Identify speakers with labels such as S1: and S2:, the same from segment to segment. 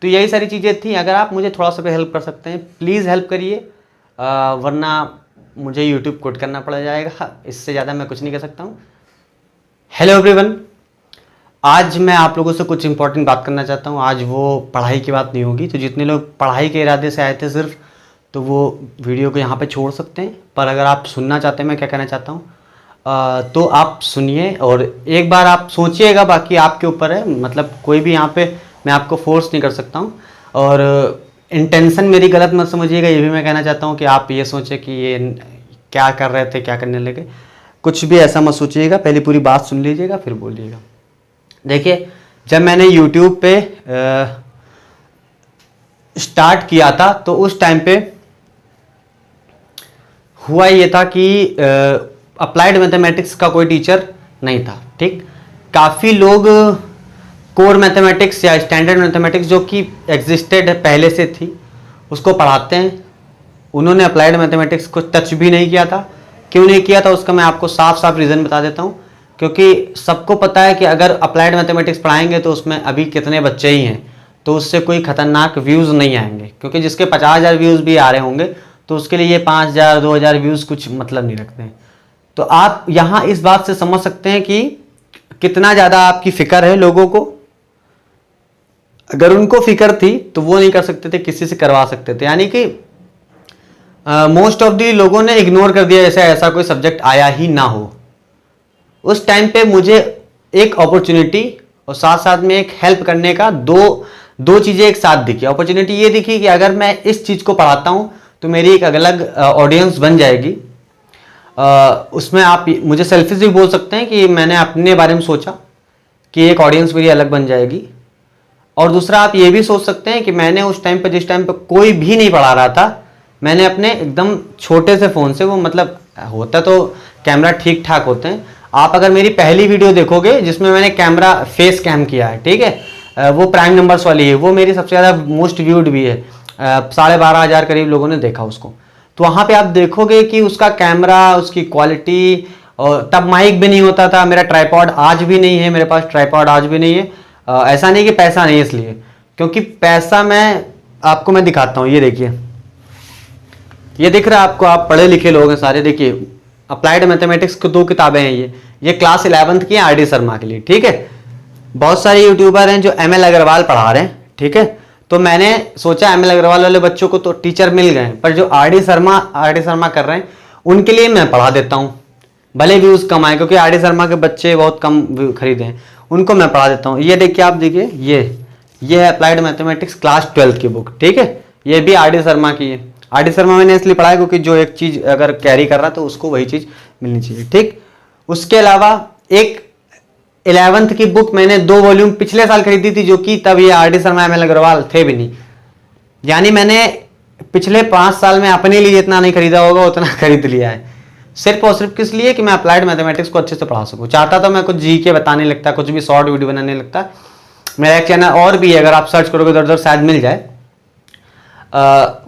S1: तो यही सारी चीज़ें थी। अगर आप मुझे थोड़ा सा भी हेल्प कर सकते हैं प्लीज़ हेल्प करिए, वरना मुझे यूट्यूब कोड करना पड़ जाएगा, इससे ज़्यादा मैं कुछ नहीं कर सकता हूँ। हेलो एवरीवन, आज मैं आप लोगों से कुछ इंपॉर्टेंट बात करना चाहता हूँ। आज वो पढ़ाई की बात नहीं होगी, तो जितने लोग पढ़ाई के इरादे से आए थे सिर्फ, तो वो वीडियो को यहाँ पे छोड़ सकते हैं। पर अगर आप सुनना चाहते हैं मैं क्या कहना चाहता हूँ, तो आप सुनिए और एक बार आप सोचिएगा, बाकी आपके ऊपर है। मतलब कोई भी यहाँ पे मैं आपको फोर्स नहीं कर सकता हूँ, और इंटेंशन मेरी गलत मत समझिएगा, ये भी मैं कहना चाहता हूँ कि आप ये सोचें कि ये क्या कर रहे थे, क्या करने लगे, कुछ भी ऐसा मत सोचिएगा। पहले पूरी बात सुन लीजिएगा फिर बोलिएगा। देखिए, जब मैंने YouTube पे स्टार्ट किया था तो उस टाइम पे हुआ ये था कि अप्लाइड मैथमेटिक्स का कोई टीचर नहीं था। ठीक, काफ़ी लोग कोर मैथमेटिक्स या स्टैंडर्ड मैथमेटिक्स जो कि एग्जिस्टेड पहले से थी उसको पढ़ाते हैं, उन्होंने अप्लाइड मैथमेटिक्स को टच भी नहीं किया था। क्यों नहीं किया था उसका मैं आपको साफ साफ रीज़न बता देता हूँ। क्योंकि सबको पता है कि अगर अप्लाइड मैथमेटिक्स पढ़ाएंगे तो उसमें अभी कितने बच्चे ही हैं, तो उससे कोई खतरनाक व्यूज़ नहीं आएंगे। क्योंकि जिसके 50,000 व्यूज़ भी आ रहे होंगे तो उसके लिए ये 5,000 2,000 व्यूज़ कुछ मतलब नहीं रखते हैं। तो आप यहाँ इस बात से समझ सकते हैं कि कितना ज़्यादा आपकी फ़िक्र है लोगों को। अगर उनको फिक्र थी तो वो नहीं कर सकते थे, किसी से करवा सकते थे। यानी कि मोस्ट ऑफ दी लोगों ने इग्नोर कर दिया जैसे ऐसा कोई सब्जेक्ट आया ही ना हो। उस टाइम पे मुझे एक अपॉर्चुनिटी और साथ साथ में एक हेल्प करने का दो चीज़ें एक साथ दिखी। अपॉर्चुनिटी ये दिखी कि अगर मैं इस चीज़ को पढ़ाता हूँ तो मेरी एक अलग ऑडियंस बन जाएगी। उसमें आप मुझे सेल्फिश भी बोल सकते हैं कि मैंने अपने बारे में सोचा कि एक ऑडियंस मेरी अलग बन जाएगी। और दूसरा आप ये भी सोच सकते हैं कि मैंने उस टाइम पे जिस टाइम पे कोई भी नहीं पढ़ा रहा था, मैंने अपने एकदम छोटे से फ़ोन से, वो मतलब होता तो कैमरा ठीक ठाक होते हैं। आप अगर मेरी पहली वीडियो देखोगे जिसमें मैंने कैमरा फेस कैम किया है, ठीक है, वो प्राइम नंबर्स वाली है, वो मेरी सबसे ज़्यादा मोस्ट व्यूड भी है। 12,500 करीब लोगों ने देखा उसको। तो वहाँ पे आप देखोगे कि उसका कैमरा, उसकी क्वालिटी, और तब माइक भी नहीं होता था। मेरा ट्राइपॉड आज भी नहीं है, मेरे पास ट्राइपॉड आज भी नहीं है। ऐसा नहीं कि पैसा नहीं है इसलिए, क्योंकि पैसा मैं दिखाता हूँ। ये देखिए, ये दिख रहा है आपको, आप पढ़े लिखे लोग हैं सारे। देखिए, अप्लाइड मैथमेटिक्स की 2 किताबें हैं। ये क्लास 11th की है आर डी शर्मा के लिए। ठीक है, बहुत सारे यूट्यूबर हैं जो ML अग्रवाल पढ़ा रहे हैं। ठीक है, तो मैंने सोचा ML अग्रवाल वाले बच्चों को तो टीचर मिल गए, पर जो आर डी शर्मा कर रहे हैं उनके लिए मैं पढ़ा देता हूँ, भले व्यूज़ कम आए, क्योंकि आर डी शर्मा के बच्चे बहुत कम खरीदे हैं, उनको मैं पढ़ा देता हूँ। ये देखिए, आप देखिए, ये है अप्लाइड मैथमेटिक्स क्लास 12 की बुक। ठीक है, ये भी आर डी शर्मा की है। आर डी शर्मा मैंने इसलिए पढ़ा है क्योंकि जो एक चीज़ अगर कैरी कर रहा तो उसको वही चीज़ मिलनी चाहिए। ठीक, उसके अलावा एक 11th की बुक मैंने 2 वॉल्यूम पिछले साल खरीदी थी, जो कि तब ये R D Sharma ML Agarwal थे भी नहीं। यानी मैंने पिछले 5 साल में अपने लिए जितना नहीं खरीदा होगा उतना खरीद लिया है, सिर्फ और सिर्फ किस लिए कि मैं अप्लाइड मैथमेटिक्स को अच्छे से पढ़ा सकूं। चाहता तो मैं कुछ GK बताने लगता, कुछ भी शॉर्ट वीडियो बनाने लगता। मेरा एक चैनल और भी है, अगर आप सर्च करोगे उधर शायद मिल जाए।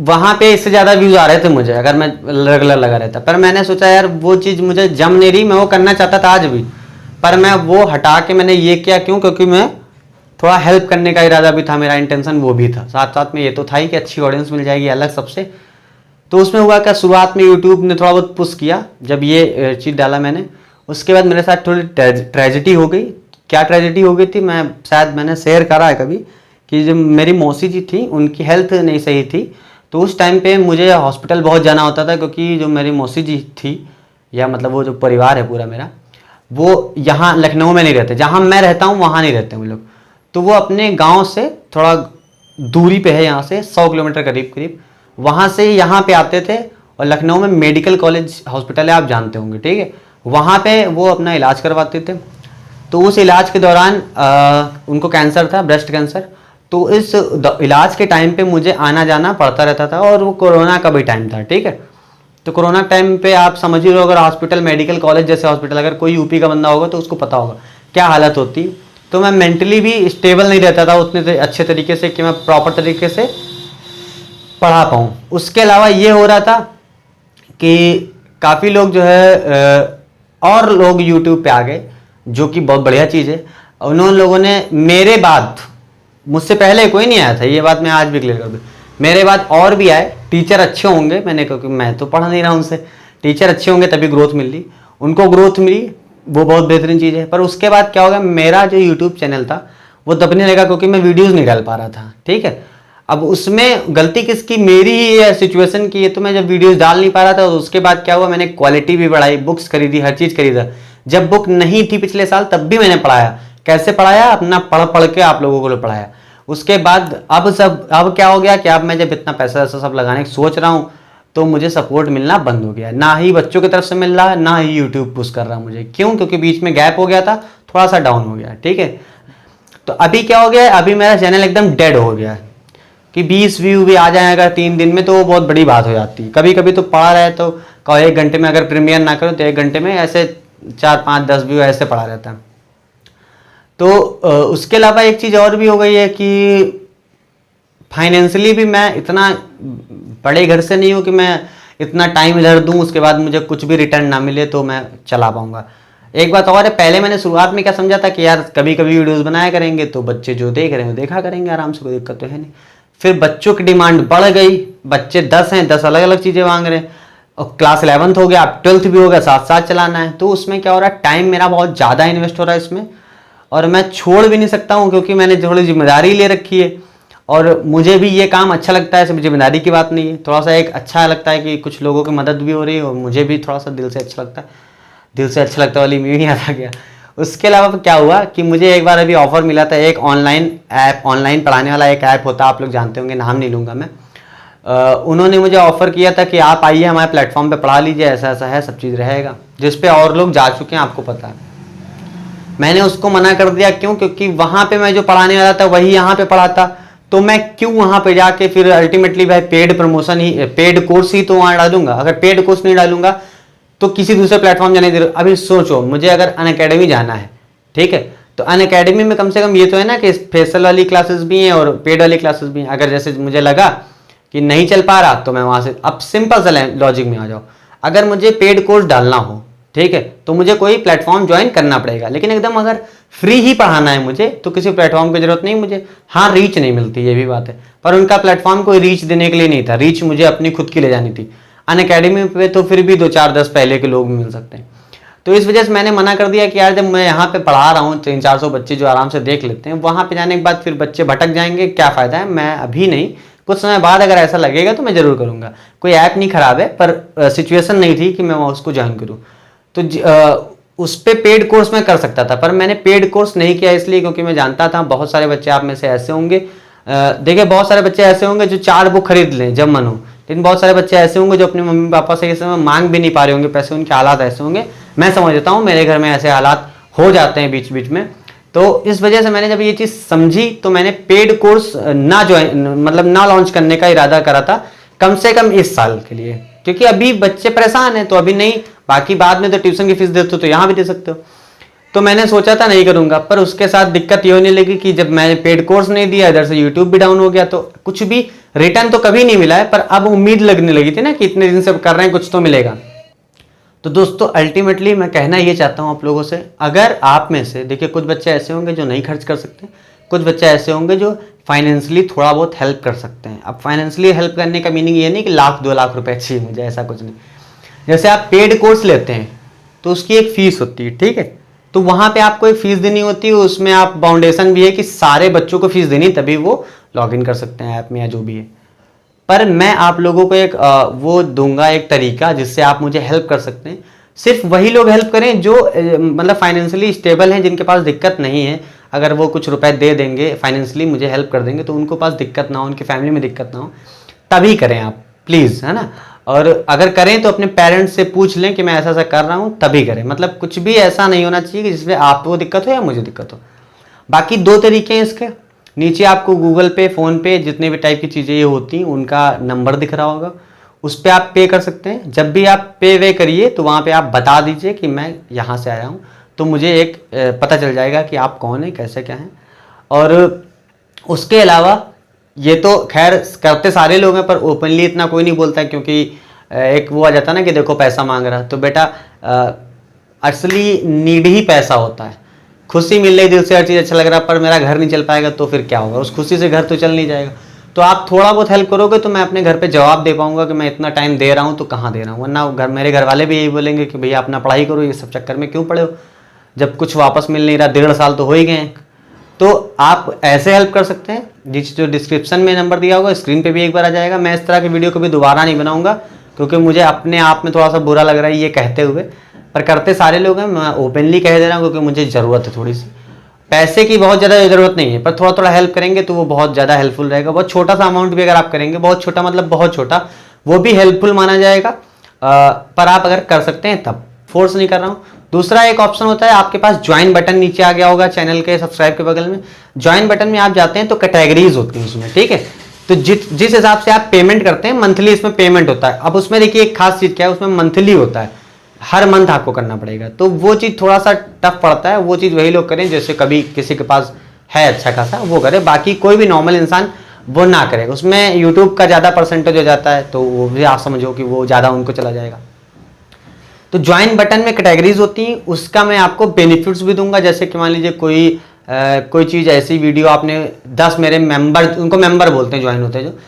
S1: वहाँ पे इससे ज़्यादा व्यूज़ आ रहे थे मुझे अगर मैं रेगुलर लगा रहता। पर मैंने सोचा यार वो चीज़ मुझे जम नहीं रही, मैं वो करना चाहता था आज भी, पर मैं वो हटा के मैंने ये किया। क्यों? क्योंकि मैं थोड़ा हेल्प करने का इरादा भी था, मेरा इंटेंशन वो भी था। साथ साथ में ये तो था ही कि अच्छी ऑडियंस मिल जाएगी अलग सबसे। तो उसमें हुआ क्या, शुरुआत में यूट्यूब ने थोड़ा बहुत पुश किया जब ये चीज़ डाला मैंने। उसके बाद मेरे साथ थोड़ी ट्रेजिडी हो गई। क्या ट्रेजिडी हो गई थी, मैंने शेयर करा है कभी, कि जब मेरी मौसी जी थी उनकी हेल्थ नहीं सही थी, तो उस टाइम पे मुझे हॉस्पिटल बहुत जाना होता था। क्योंकि जो मेरी मौसी जी थी, या मतलब वो जो परिवार है पूरा मेरा, वो यहाँ लखनऊ में नहीं रहते, जहाँ मैं रहता हूँ वहाँ नहीं रहते वो लोग। तो वो अपने गाँव से थोड़ा दूरी पे है, यहाँ से 100 किलोमीटर करीब, वहाँ से यहाँ पे आते थे। और लखनऊ में मेडिकल कॉलेज हॉस्पिटल है, आप जानते होंगे। ठीक है, वहाँ पे वो अपना इलाज करवाते थे। तो उस इलाज के दौरान उनको कैंसर था, ब्रेस्ट कैंसर। तो इस इलाज के टाइम पे मुझे आना जाना पड़ता रहता था, और वो कोरोना का भी टाइम था। ठीक है, तो कोरोना टाइम पे आप समझ ही रहो, अगर हॉस्पिटल, मेडिकल कॉलेज जैसे हॉस्पिटल, अगर कोई यूपी का बंदा होगा तो उसको पता होगा क्या हालत होती। तो मैं मेंटली भी स्टेबल नहीं रहता था उतने अच्छे तरीके से कि मैं प्रॉपर तरीके से पढ़ा पाऊँ। उसके अलावा ये हो रहा था कि काफ़ी लोग जो है और लोग यूट्यूब पे आ गए, जो कि बहुत बढ़िया चीज़ है। उन्होंने लोगों ने मेरे बाद मुझसे पहले कोई नहीं आया था, ये बात मैं आज भी क्लियर कर दूँ। मेरे बाद और भी आए, टीचर अच्छे होंगे, मैंने क्योंकि मैं तो पढ़ नहीं रहा उनसे, टीचर अच्छे होंगे तभी ग्रोथ मिल रही, उनको ग्रोथ मिली, वो बहुत बेहतरीन चीज़ है। पर उसके बाद क्या हो गया, मेरा जो यूट्यूब चैनल था वो दबने लगा क्योंकि मैं वीडियोज़ नहीं डाल पा रहा था, ठीक है। अब उसमें गलती किसकी, मेरी ही है, सिचुएशन की है। तो मैं जब वीडियोज़ डाल नहीं पा रहा था तो उसके बाद क्या हुआ, मैंने क्वालिटी भी बढ़ाई, बुक्स खरीदी, हर चीज़ खरीदा। जब बुक नहीं थी पिछले साल तब भी मैंने पढ़ाया। कैसे पढ़ाया, अपना पढ़ पढ़ के आप लोगों को पढ़ाया। उसके बाद अब क्या हो गया कि अब मैं जब इतना पैसा वैसा सब लगाने की सोच रहा हूँ तो मुझे सपोर्ट मिलना बंद हो गया, ना ही बच्चों की तरफ से मिल रहा है, ना ही यूट्यूब पुश कर रहा मुझे। क्यों? क्योंकि बीच में गैप हो गया था, थोड़ा सा डाउन हो गया, ठीक है। तो अभी क्या हो गया, अभी मेरा चैनल एकदम डेड हो गया कि 20 व्यू भी आ जाए अगर 3 दिन में तो वो बहुत बड़ी बात हो जाती है। कभी कभी तो पढ़ा रहे तो 1 घंटे में, अगर प्रीमियर ना करो तो 1 घंटे में ऐसे 4, 5, 10 व्यू ऐसे पड़ा रहता है। तो उसके अलावा एक चीज़ और भी हो गई है कि फाइनेंशियली भी मैं इतना बड़े घर से नहीं हूँ कि मैं इतना टाइम इधर दूँ उसके बाद मुझे कुछ भी रिटर्न ना मिले तो मैं चला पाऊँगा। एक बात और है, पहले मैंने शुरुआत में क्या समझा था कि यार कभी कभी वीडियोस बनाया करेंगे तो बच्चे जो देख रहे हैं वो देखा करेंगे आराम से, कोई दिक्कत तो है नहीं। फिर बच्चों की डिमांड बढ़ गई, बच्चे 10 हैं, 10 अलग अलग चीज़ें मांग रहे हैं, और क्लास 11th हो गया, अब 12th भी हो गया, साथ साथ चलाना है। तो उसमें क्या हो रहा है, टाइम मेरा बहुत ज़्यादा इन्वेस्ट हो रहा है इसमें, और मैं छोड़ भी नहीं सकता हूँ क्योंकि मैंने थोड़ी जिम्मेदारी ले रखी है। और मुझे भी ये काम अच्छा लगता है, सिर्फ जिम्मेदारी की बात नहीं है, थोड़ा सा एक अच्छा लगता है कि कुछ लोगों की मदद भी हो रही है और मुझे भी थोड़ा सा दिल से अच्छा लगता है। दिल से अच्छा लगता वाली मीनिंग आ गया। उसके अलावा क्या हुआ कि मुझे एक बार अभी ऑफर मिला था, एक ऑनलाइन पढ़ाने वाला एक ऐप होता है, आप लोग जानते होंगे, नाम नहीं लूँगा मैं। उन्होंने मुझे ऑफ़र किया था कि आप आइए हमारे प्लेटफॉर्म पे पढ़ा लीजिए, ऐसा ऐसा है, सब चीज़ रहेगा, जिस पे और लोग जा चुके हैं, आपको पता है। मैंने उसको मना कर दिया, क्यों? क्योंकि वहाँ पे मैं जो पढ़ाने वाला था वही यहाँ पे पढ़ाता, तो मैं क्यों वहाँ पे जाके फिर अल्टीमेटली भाई पेड प्रमोशन ही, पेड कोर्स ही तो वहाँ डालूंगा। अगर पेड कोर्स नहीं डालूंगा तो किसी दूसरे प्लेटफॉर्म जाने दे। अभी सोचो, मुझे अगर अनअकैडमी जाना है, ठीक है, तो अनअकैडमी में कम से कम ये तो है ना कि स्पेशल वाली क्लासेस भी हैं और पेड वाली क्लासेस भी हैं। अगर जैसे मुझे लगा कि नहीं चल पा रहा तो मैं वहाँ से, अब सिंपल सा लॉजिक में आ जाओ, अगर मुझे पेड कोर्स डालना हो, ठीक है, तो मुझे कोई प्लेटफॉर्म ज्वाइन करना पड़ेगा। लेकिन एकदम अगर फ्री ही पढ़ाना है मुझे तो किसी प्लेटफॉर्म की जरूरत नहीं मुझे। हाँ, रीच नहीं मिलती, ये भी बात है, पर उनका प्लेटफॉर्म कोई रीच देने के लिए नहीं था, रीच मुझे अपनी खुद की ले जानी थी। अनअकैडमी पे तो फिर भी 2, 4, 10 पहले के लोग भी मिल सकते हैं। तो इस वजह से मैंने मना कर दिया कि यार जब मैं यहाँ पे पढ़ा रहा हूँ 300-400 बच्चे जो आराम से देख लेते हैं, वहाँ पे जाने के बाद फिर बच्चे भटक जाएंगे, क्या फ़ायदा है। मैं अभी नहीं, कुछ समय बाद अगर ऐसा लगेगा तो मैं ज़रूर करूँगा। कोई ऐप नहीं ख़राब है, पर सिचुएशन नहीं थी कि मैं उसको ज्वाइन करूँ। तो उस पर पेड कोर्स मैं कर सकता था, पर मैंने पेड कोर्स नहीं किया इसलिए क्योंकि मैं जानता था बहुत सारे बच्चे आप में से ऐसे होंगे, देखिए बहुत सारे बच्चे ऐसे होंगे जो 4 बुक खरीद लें जब मन हो, लेकिन बहुत सारे बच्चे ऐसे होंगे जो अपने मम्मी पापा से इस समय मांग भी नहीं पा रहे होंगे पैसे, उनके हालात ऐसे होंगे। मैं समझ लेता हूँ, मेरे घर में ऐसे हालात हो जाते हैं बीच बीच में। तो इस वजह से मैंने जब ये चीज़ समझी तो मैंने पेड कोर्स ना ज्वाइन, मतलब ना लॉन्च करने का इरादा करा था, कम से कम इस साल के लिए, क्योंकि अभी बच्चे परेशान हैं तो अभी नहीं, बाकी बाद में तो ट्यूशन की फीस देते हो तो यहाँ भी दे सकते हो। तो मैंने सोचा था नहीं करूँगा, पर उसके साथ दिक्कत ये होने लगी कि जब मैंने पेड कोर्स नहीं दिया, इधर से यूट्यूब भी डाउन हो गया, तो कुछ भी रिटर्न तो कभी नहीं मिला है, पर अब उम्मीद लगने लगी थी ना कि इतने दिन से कर रहे हैं कुछ तो मिलेगा। तो दोस्तों अल्टीमेटली मैं कहना ये चाहता हूँ आप लोगों से, अगर आप में से देखिए कुछ बच्चे ऐसे होंगे जो नहीं खर्च कर सकते, कुछ बच्चे ऐसे होंगे जो फाइनेंशियली थोड़ा बहुत हेल्प कर सकते हैं। अब फाइनेंशियली हेल्प करने का मीनिंग ये नहीं कि 1,00,000-2 लाख रुपए चाहिए मुझे, ऐसा कुछ नहीं। जैसे आप पेड कोर्स लेते हैं तो उसकी एक फीस होती है, ठीक है, तो वहाँ पे आपको एक फीस देनी होती है, उसमें आप बाउंडेशन भी है कि सारे बच्चों को फीस देनी, तभी वो लॉगिन कर सकते हैं ऐप में या जो भी है। पर मैं आप लोगों को एक वो दूंगा एक तरीका जिससे आप मुझे हेल्प कर सकते हैं। सिर्फ वही लोग हेल्प करें जो मतलब फाइनेंशियली स्टेबल हैं, जिनके पास दिक्कत नहीं है। अगर वो कुछ रुपए दे देंगे फाइनेंशियली मुझे हेल्प कर देंगे तो उनको पास दिक्कत ना हो, उनकी फैमिली में दिक्कत ना हो, तभी करें आप प्लीज़, है ना। और अगर करें तो अपने पेरेंट्स से पूछ लें कि मैं ऐसा ऐसा कर रहा हूँ, तभी करें। मतलब कुछ भी ऐसा नहीं होना चाहिए कि जिसमें आपको दिक्कत हो या मुझे दिक्कत हो। बाकी 2 तरीके हैं इसके, नीचे आपको गूगल पे, फ़ोन पे, जितने भी टाइप की चीज़ें ये होती हैं उनका नंबर दिख रहा होगा, उस पर आप पे कर सकते हैं। जब भी आप पे वे करिए तो वहाँ पे आप बता दीजिए कि मैं यहाँ से आया हूँ, तो मुझे एक पता चल जाएगा कि आप कौन हैं, कैसे क्या हैं। और उसके अलावा ये तो खैर करते सारे लोग हैं, पर ओपनली इतना कोई नहीं बोलता है, क्योंकि एक वो आ जाता है ना कि देखो पैसा मांग रहा है। तो बेटा असली नीड ही पैसा होता है, खुशी मिल रही दिल से, हर चीज़ अच्छा लग रहा है, पर मेरा घर नहीं चल पाएगा तो फिर क्या होगा, उस खुशी से घर तो चल नहीं जाएगा। तो आप थोड़ा बहुत हेल्प करोगे तो मैं अपने घर पे जवाब दे पाऊंगा कि मैं इतना टाइम दे रहा हूँ तो कहाँ दे रहा हूँ, वरना मेरे घर वाले भी यही बोलेंगे कि भैया अपना पढ़ाई करो, ये सब चक्कर में क्यों पड़े हो, जब कुछ वापस मिल नहीं रहा, 1.5 साल तो हो ही गए हैं। तो आप ऐसे हेल्प कर सकते हैं, जो डिस्क्रिप्शन में नंबर दिया होगा, स्क्रीन पे भी एक बार आ जाएगा। मैं इस तरह की वीडियो कभी दोबारा नहीं बनाऊंगा, क्योंकि मुझे अपने आप में थोड़ा सा बुरा लग रहा है ये कहते हुए, पर करते सारे लोग हैं, मैं ओपनली कह दे रहा हूँ, क्योंकि मुझे ज़रूरत है थोड़ी सी पैसे की, बहुत ज़्यादा ज़रूरत नहीं है, पर थोड़ा थोड़ा हेल्प करेंगे तो वो बहुत ज़्यादा हेल्पफुल रहेगा। बहुत छोटा सा अमाउंट भी अगर आप करेंगे, बहुत छोटा मतलब बहुत छोटा, वो भी हेल्पफुल माना जाएगा। पर आप अगर कर सकते हैं तब, फोर्स नहीं कर रहा हूँ। दूसरा एक ऑप्शन होता है, आपके पास ज्वाइन बटन नीचे आ गया होगा चैनल के सब्सक्राइब के बगल में, ज्वाइन बटन में आप जाते हैं तो कैटेगरीज होती हैं उसमें, ठीक है। तो जिस हिसाब से आप पेमेंट करते हैं, मंथली इसमें पेमेंट होता है। अब उसमें देखिए एक खास चीज़ क्या है, उसमें मंथली होता है, हर मंथ आपको करना पड़ेगा, तो वो चीज़ थोड़ा सा टफ पड़ता है। वो चीज़ वही लोग करें जैसे कभी किसी के पास है अच्छा खासा, वो करे, बाकी कोई भी नॉर्मल इंसान वो ना करे। उसमें यूट्यूब का ज़्यादा परसेंटेज हो जाता है, तो वो भी आप समझो कि वो ज़्यादा उनको चला जाएगा। तो ज्वाइन बटन में कैटेगरीज होती हैं, उसका मैं आपको बेनिफिट्स भी दूंगा। जैसे कि मान लीजिए कोई चीज़ ऐसी वीडियो आपने 10 मेरे मेंबर, उनको मेंबर बोलते हैं, ज्वाइन होते हैं जो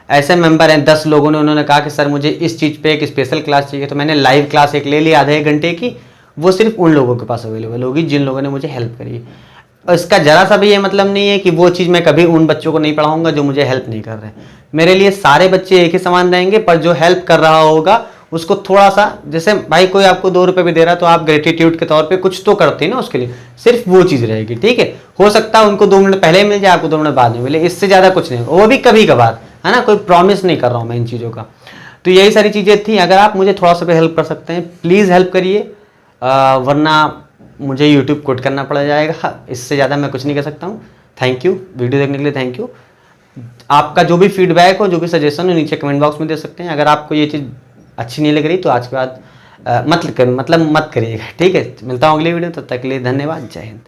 S1: ऐसे मेंबर हैं, 10 लोगों ने, उन्होंने कहा कि सर मुझे इस चीज़ पे एक स्पेशल क्लास चाहिए, तो मैंने लाइव क्लास एक ले ली आधे 1 घंटे की, वो सिर्फ उन लोगों के पास अवेलेबल होगी जिन लोगों ने मुझे हेल्प करी। और इसका ज़रा सा भी ये मतलब नहीं है कि वो चीज़ मैं कभी उन बच्चों को नहीं पढ़ाऊंगा जो मुझे हेल्प नहीं कर रहे हैं। मेरे लिए सारे बच्चे एक ही समान रहेंगे, पर जो हेल्प कर रहा होगा उसको थोड़ा सा, जैसे भाई कोई आपको 2 रुपये भी दे रहा है तो आप ग्रेटिट्यूड के तौर पे कुछ तो करते हैं ना उसके लिए, सिर्फ वो चीज़ रहेगी, ठीक है। हो सकता है उनको 2 मिनट पहले मिल जाए, आपको 2 मिनट बाद में मिले, इससे ज़्यादा कुछ नहीं, वो भी कभी कभार, है ना, कोई प्रॉमिस नहीं कर रहा हूँ मैं इन चीज़ों का। तो यही सारी चीज़ें थी। अगर आप मुझे थोड़ा सा भी हेल्प कर सकते हैं प्लीज़ हेल्प करिए, वरना मुझे यूट्यूब कोट करना पड़ जाएगा, इससे ज़्यादा मैं कुछ नहीं कर सकता हूँ। थैंक यू, वीडियो देखने के लिए थैंक यू। आपका जो भी फीडबैक हो, जो भी सजेशन हो, नीचे कमेंट बॉक्स में दे सकते हैं। अगर आपको ये चीज़ अच्छी नहीं लग रही तो आज के बाद मत करिएगा, ठीक है। मिलता हूँ अगली वीडियो, तब तक के लिए धन्यवाद, जय हिंद।